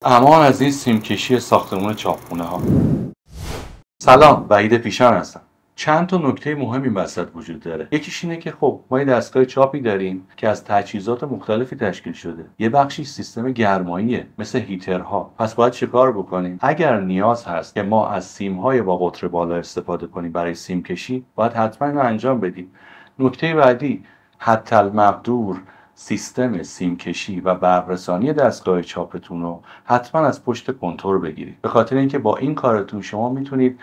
امان از این سیمکشی ساختمان چاپخونه ها. سلام، وحید پیشان هستم. چند تا نکته مهم این وسط وجود داره. یکیش اینه که خب ما یه دستگاه چاپی داریم که از تجهیزات مختلفی تشکیل شده. یه بخشی سیستم گرماییه مثل هیترها. پس باید چیکار بکنیم؟ اگر نیاز هست که ما از سیم‌های با قطر بالا استفاده کنیم برای سیم کشی، باید حتما اینو انجام بدیم. نکته بعدی، حتی المقدور سیستم سیم کشی و برق‌رسانی دستگاه چاپتون رو حتما از پشت کنتور بگیرید. به خاطر اینکه با این کارتون شما میتونید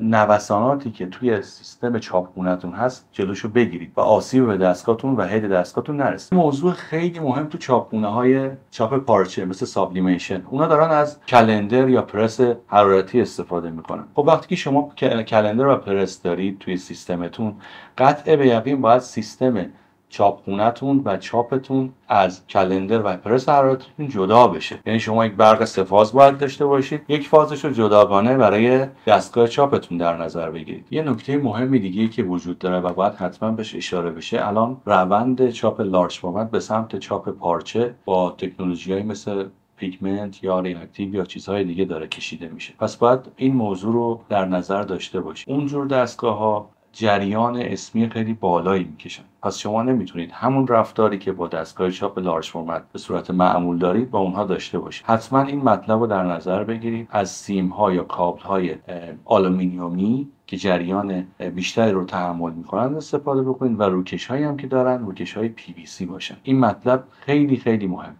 نوساناتی که توی سیستم چاپخونه‌تون هست جلوشو بگیرید و آسیب به دستگاهتون و هد دستگاهتون نرسه. موضوع خیلی مهم تو چاپخونه‌های چاپ پارچه مثل سابلیمیشن، اونا دارن از کلندر یا پرس حرارتی استفاده میکنن. خب وقتی که شما کلندر و پرس دارید توی سیستمتون، قطع به یقین باید سیستم چاپخونه‌تون و چاپتون از کلندر و پرس حرارتیتون جدا بشه. یعنی شما یک برق سه فاز باید داشته باشید، یک فازش رو جداگانه برای دستگاه چاپتون در نظر بگیرید. یه نکته مهمی دیگه که وجود داره و باید حتما بهش اشاره بشه، الان روند چاپ لارج فرمت به سمت چاپ پارچه با تکنولوژی‌های مثل پیگمنت یا ریاکتیو یا چیزهای دیگه داره کشیده میشه. پس باید این موضوع رو در نظر داشته باشید. اونجور دستگاه‌ها جریان اسمی خیلی بالایی میکشن. پس شما نمیتونید همون رفتاری که با دستگاه چاپ لارج فرمت به صورت معمول دارید با اونها داشته باشید. حتما این مطلب رو در نظر بگیرید. از سیم ها یا کابل های آلومینیومی که جریان بیشتری رو تحمل میکنن استفاده بکنید و روکش هایی هم که دارن روکش های PVC باشن. این مطلب خیلی خیلی مهم.